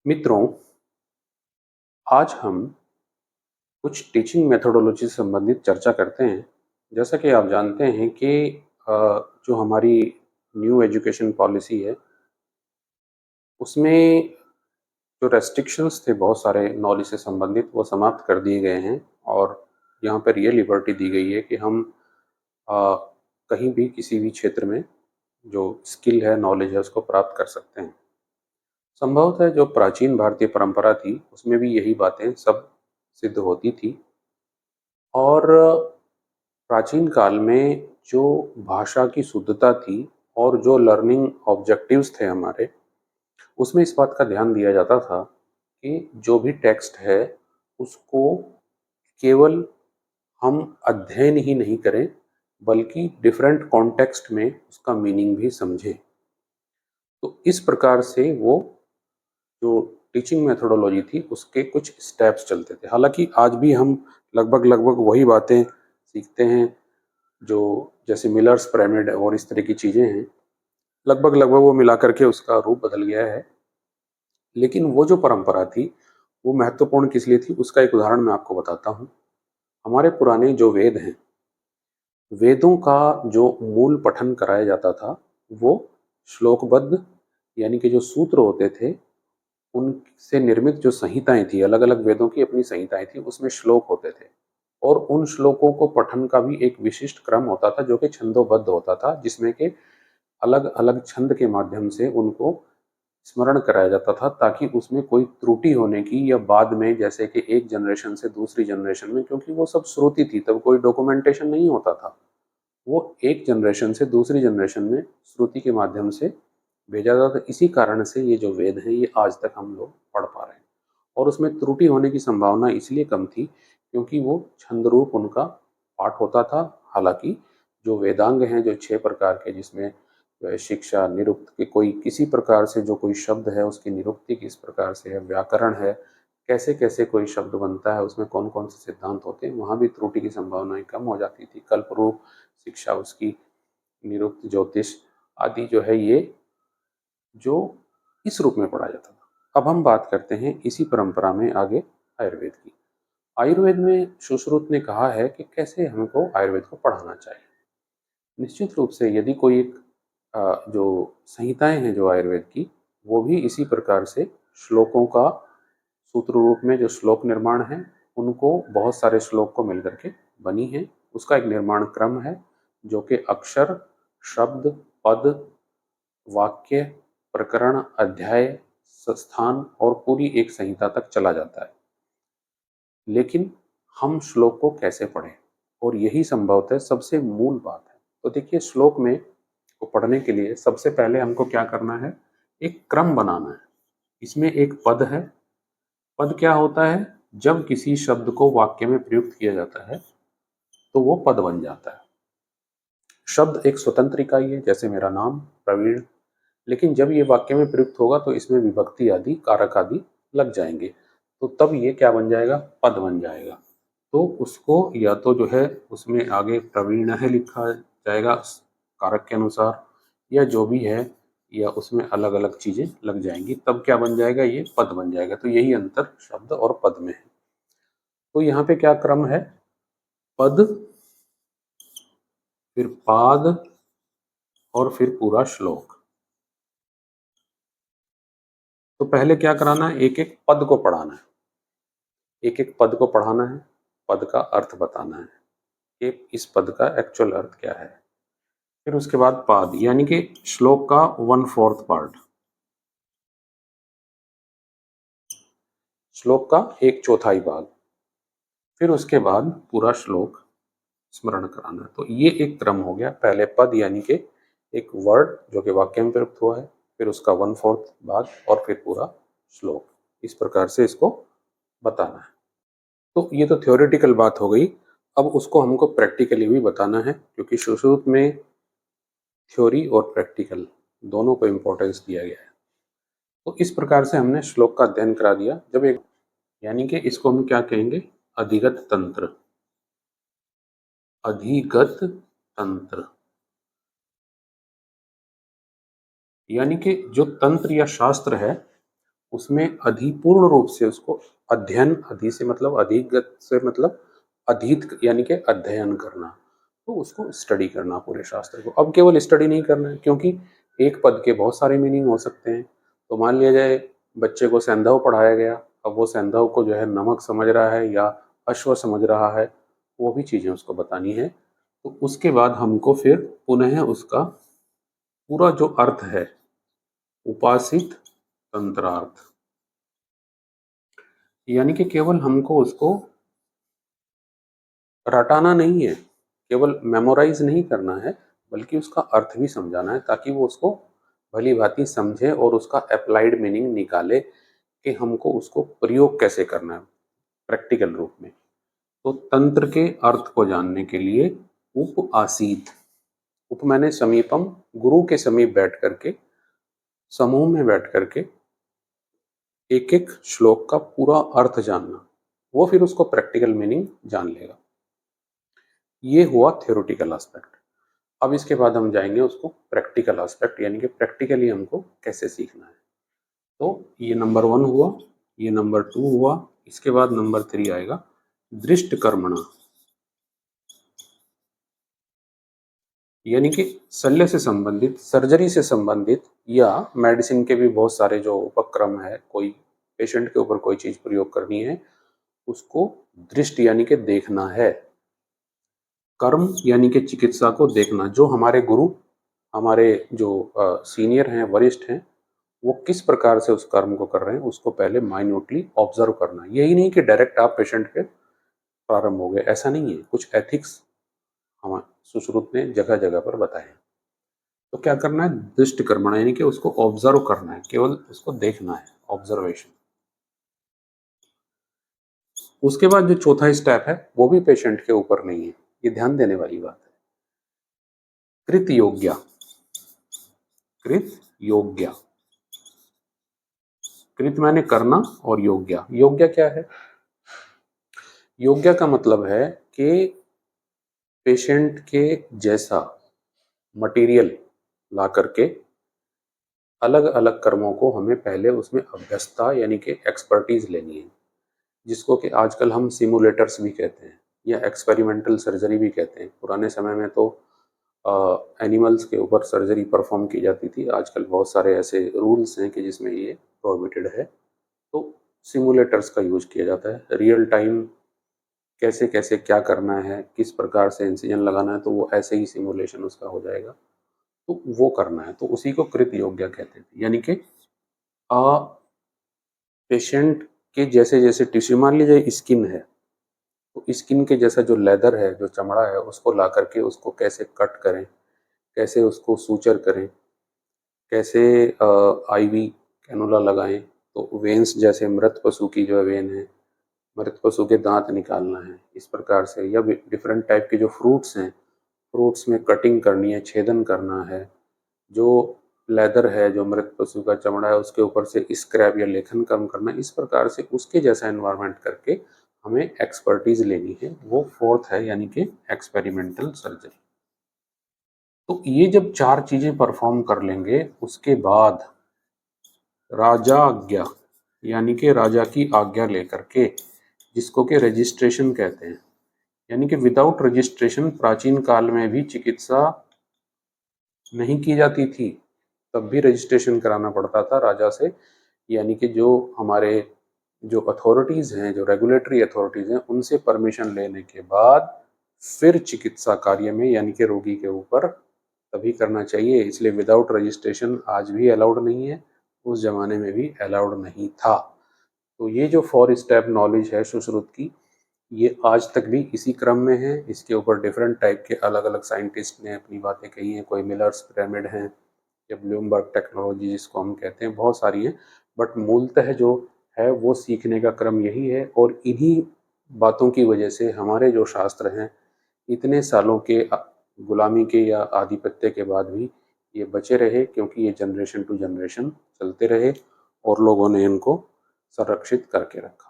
मित्रों, आज हम कुछ टीचिंग मेथोडोलॉजी से संबंधित चर्चा करते हैं। जैसा कि आप जानते हैं कि अ, जो हमारी न्यू एजुकेशन पॉलिसी है, उसमें जो रेस्ट्रिक्शंस थे बहुत सारे नॉलेज से संबंधित, वो समाप्त कर दिए गए हैं और यहाँ पर ये लिबर्टी दी गई है कि हम अ, कहीं भी किसी भी क्षेत्र में जो स्किल है, नॉलेज है, उसको प्राप्त कर सकते हैं। संभवतः जो प्राचीन भारतीय परंपरा थी, उसमें भी यही बातें सब सिद्ध होती थी और प्राचीन काल में जो भाषा की शुद्धता थी और जो लर्निंग ऑब्जेक्टिव्स थे हमारे, उसमें इस बात का ध्यान दिया जाता था कि जो भी टेक्स्ट है, उसको केवल हम अध्ययन ही नहीं करें, बल्कि डिफरेंट कॉन्टेक्स्ट में उसका मीनिंग भी समझें। तो इस प्रकार से वो जो टीचिंग मेथोडोलॉजी थी, उसके कुछ स्टेप्स चलते थे। हालांकि आज भी हम लगभग वही बातें सीखते हैं, जो जैसे मिलर्स पिरामिड और इस तरह की चीज़ें हैं, लगभग वो मिला करके उसका रूप बदल गया है। लेकिन वो जो परंपरा थी, वो महत्वपूर्ण किस लिए थी, उसका एक उदाहरण मैं आपको बताता हूँ। हमारे पुराने जो वेद हैं, वेदों का जो मूल पठन कराया जाता था, वो श्लोकबद्ध यानी कि जो सूत्र होते थे, उनसे निर्मित जो संहिताएं थी, अलग अलग वेदों की अपनी संहिताएं थी, उसमें श्लोक होते थे और उन श्लोकों को पठन का भी एक विशिष्ट क्रम होता था, जो कि छंदोबद्ध होता था, जिसमें के अलग अलग छंद के माध्यम से उनको स्मरण कराया जाता था, ताकि उसमें कोई त्रुटि होने की या बाद में जैसे कि एक जनरेशन से दूसरी जनरेशन में, क्योंकि वो सब श्रुति थी, तब कोई डॉक्यूमेंटेशन नहीं होता था, वो एक जनरेशन से दूसरी जनरेशन में श्रुति के माध्यम से भेजा जाता था। इसी कारण से ये जो वेद हैं, ये आज तक हम लोग पढ़ पा रहे हैं और उसमें त्रुटि होने की संभावना इसलिए कम थी क्योंकि वो छंद रूप उनका पाठ होता था। हालांकि जो वेदांग हैं, जो 6 प्रकार के, जिसमें जो है शिक्षा, निरुक्त के कोई किसी प्रकार से जो कोई शब्द है, उसकी निरुक्ति किस प्रकार से है, व्याकरण है, कैसे कैसे कोई शब्द बनता है, उसमें कौन कौन से सिद्धांत होते हैं, वहाँ भी त्रुटि की संभावनाएं कम हो जाती थी। कल्परूप शिक्षा, उसकी निरुक्त, ज्योतिष आदि जो है, ये जो इस रूप में पढ़ा जाता था। अब हम बात करते हैं इसी परंपरा में आगे आयुर्वेद की। आयुर्वेद में सुश्रुत ने कहा है कि कैसे हमको आयुर्वेद को पढ़ाना चाहिए। निश्चित रूप से यदि कोई एक जो संहिताएं हैं जो आयुर्वेद की, वो भी इसी प्रकार से श्लोकों का सूत्र रूप में जो श्लोक निर्माण है, उनको बहुत सारे श्लोक को मिलकर के बनी है। उसका एक निर्माण क्रम है, जो कि अक्षर, शब्द, पद, वाक्य, प्रकरण, अध्याय, स्थान और पूरी एक संहिता तक चला जाता है। लेकिन हम श्लोक को कैसे पढ़ें, और यही संभवतः सबसे मूल बात है। तो देखिए, श्लोक में को पढ़ने के लिए सबसे पहले हमको क्या करना है, एक क्रम बनाना है। इसमें एक पद है। पद क्या होता है? जब किसी शब्द को वाक्य में प्रयुक्त किया जाता है, तो वो पद बन जाता है। शब्द एक स्वतंत्र इकाई है, जैसे मेरा नाम प्रवीण, लेकिन जब ये वाक्य में प्रयुक्त होगा तो इसमें विभक्ति आदि, कारक आदि लग जाएंगे, तो तब ये क्या बन जाएगा? पद बन जाएगा। तो उसको या तो जो है उसमें आगे प्रवीण है लिखा जाएगा कारक के अनुसार, या जो भी है, या उसमें अलग अलग चीजें लग जाएंगी, तब क्या बन जाएगा? ये पद बन जाएगा। तो यही अंतर शब्द और पद में है। तो यहाँ पे क्या क्रम है? पद, फिर पाद और फिर पूरा श्लोक। तो पहले क्या कराना है? एक एक पद को पढ़ाना है, एक एक पद को पढ़ाना है, पद का अर्थ बताना है कि इस पद का एक्चुअल अर्थ क्या है। फिर उसके बाद पाद, यानी कि श्लोक का 1/4 पार्ट, श्लोक का 1/4 भाग। फिर उसके बाद पूरा श्लोक स्मरण कराना है। तो ये एक क्रम हो गया। पहले पद यानी कि एक वर्ड जो कि वाक्य में प्रयुक्त हुआ है, फिर उसका 1/4 भाग और फिर पूरा श्लोक। इस प्रकार से इसको बताना है। तो ये तो थ्योरेटिकल बात हो गई। अब उसको हमको प्रैक्टिकली भी बताना है, क्योंकि सुश्रुत में थ्योरी और प्रैक्टिकल दोनों को इम्पोर्टेंस दिया गया है। तो इस प्रकार से हमने श्लोक का अध्ययन करा दिया। जब एक, यानी कि इसको हम क्या कहेंगे? अधिगत तंत्र। अधिगत तंत्र यानी कि जो तंत्र या शास्त्र है, उसमें अधिपूर्ण रूप से उसको अध्ययन, अधि से मतलब अधिगत से मतलब अधीत यानी कि अध्ययन करना, तो उसको स्टडी करना पूरे शास्त्र को। अब केवल स्टडी नहीं करना है, क्योंकि एक पद के बहुत सारे मीनिंग हो सकते हैं। तो मान लिया जाए बच्चे को सैंधव पढ़ाया गया, अब वो सैंधव को जो है नमक समझ रहा है या अश्व समझ रहा है, वो भी चीज़ें उसको बतानी है। तो उसके बाद हमको फिर पुनः उसका पूरा जो अर्थ है, उपासित तंत्रार्थ, यानी कि केवल हमको उसको रटाना नहीं है, केवल मेमोराइज नहीं करना है, बल्कि उसका अर्थ भी समझाना है, ताकि वो उसको भली भांति समझे और उसका अप्लाइड मीनिंग निकाले कि हमको उसको प्रयोग कैसे करना है प्रैक्टिकल रूप में। तो तंत्र के अर्थ को जानने के लिए उप आसीत, उप मैंने समीपम, गुरु के समीप बैठ करके, समूह में बैठ करके एक एक श्लोक का पूरा अर्थ जानना, वो फिर उसको प्रैक्टिकल मीनिंग जान लेगा। ये हुआ थ्योरेटिकल एस्पेक्ट। अब इसके बाद हम जाएंगे उसको प्रैक्टिकल एस्पेक्ट, यानी कि प्रैक्टिकली हमको कैसे सीखना है। तो ये नंबर 1 हुआ, ये नंबर 2 हुआ, इसके बाद नंबर 3 आएगा दृष्ट कर्मणा, यानी कि शल्य से संबंधित, सर्जरी से संबंधित, या मेडिसिन के भी बहुत सारे जो उपक्रम है, कोई पेशेंट के ऊपर कोई चीज प्रयोग करनी है, उसको दृष्ट यानी कि देखना है, कर्म यानी कि चिकित्सा को देखना। जो हमारे गुरु, हमारे जो सीनियर हैं, वरिष्ठ हैं, वो किस प्रकार से उस कर्म को कर रहे हैं, उसको पहले माइन्यूटली ऑब्जर्व करना। यही नहीं कि डायरेक्ट आप पेशेंट पे प्रारंभ हो गए, ऐसा नहीं है। कुछ एथिक्स हमारे सुश्रुत ने जगह जगह पर बताए। तो क्या करना है, दृष्ट कर्मणा, यानी कि उसको ऑब्जर्व करना है, केवल उसको देखना है, ऑब्जर्वेशन। उसके बाद जो चौथा स्टेप है वो भी पेशेंट के ऊपर नहीं है, ये ध्यान देने वाली बात है। कृत योग्य, कृत योग्य, कृत माने करना और योग्य, योग्य क्या है? योग्य का मतलब है कि पेशेंट के जैसा मटेरियल ला करके अलग अलग कर्मों को हमें पहले उसमें अभ्यस्तता यानी कि एक्सपर्टीज लेनी है, जिसको कि आजकल हम सिमुलेटर्स भी कहते हैं या एक्सपेरिमेंटल सर्जरी भी कहते हैं। पुराने समय में तो एनिमल्स के ऊपर सर्जरी परफॉर्म की जाती थी, आजकल बहुत सारे ऐसे रूल्स हैं कि जिसमें ये प्रोहिबिटेड है। तो सिमुलेटर्स का यूज किया जाता है, रियल टाइम कैसे कैसे क्या करना है, किस प्रकार से इंसिजन लगाना है, तो वो ऐसे ही सिमुलेशन उसका हो जाएगा, तो वो करना है। तो उसी को कृत योग्य कहते थे, यानी कि पेशेंट के जैसे जैसे टिश्यू, मान लीजिए स्किन है, तो स्किन के जैसा जो लेदर है, जो चमड़ा है, उसको ला करके उसको कैसे कट करें, कैसे उसको सूचर करें, कैसे आईवी कैनुला लगाएं। तो वेन्स जैसे मृत पशु की जो वेन है, मृत पशु के दांत निकालना है, इस प्रकार से, या डिफरेंट टाइप के जो फ्रूट्स हैं, फ्रूट्स में कटिंग करनी है, छेदन करना है। जो लेदर है, जो मृत पशु का चमड़ा है, उसके ऊपर से स्क्रैब या लेखन कम करना, इस प्रकार से उसके जैसा एनवायरनमेंट करके हमें एक्सपर्टीज लेनी है। वो फोर्थ है, यानी कि एक्सपेरिमेंटल सर्जरी। तो ये जब 4 चीजें परफॉर्म कर लेंगे, उसके बाद राजा आज्ञा, यानी कि राजा की आज्ञा लेकर के, जिसको कि रजिस्ट्रेशन कहते हैं, यानी कि विदाउट रजिस्ट्रेशन प्राचीन काल में भी चिकित्सा नहीं की जाती थी, तब भी रजिस्ट्रेशन कराना पड़ता था राजा से। यानी कि जो हमारे जो अथॉरिटीज़ हैं, जो रेगुलेटरी अथॉरिटीज़ हैं, उनसे परमिशन लेने के बाद फिर चिकित्सा कार्य में, यानी कि रोगी के ऊपर, तभी करना चाहिए। इसलिए विदाउट रजिस्ट्रेशन आज भी अलाउड नहीं है, उस जमाने में भी अलाउड नहीं था। तो ये जो 4 स्टेप नॉलेज है सुश्रुत की, ये आज तक भी इसी क्रम में है। इसके ऊपर डिफरेंट टाइप के अलग अलग साइंटिस्ट ने अपनी बातें कही हैं। कोई मिलर्स पिरामिड हैं, या ब्लूमबर्ग टेक्नोलॉजी जिसको हम कहते हैं, बहुत सारी हैं। बट मूलतः जो है वो सीखने का क्रम यही है, और इन्हीं बातों की वजह से हमारे जो शास्त्र हैं, इतने सालों के गुलामी के या आधिपत्य के बाद भी ये बचे रहे, क्योंकि ये जनरेशन टू जनरेशन चलते रहे और लोगों ने इनको संरक्षित करके रखा।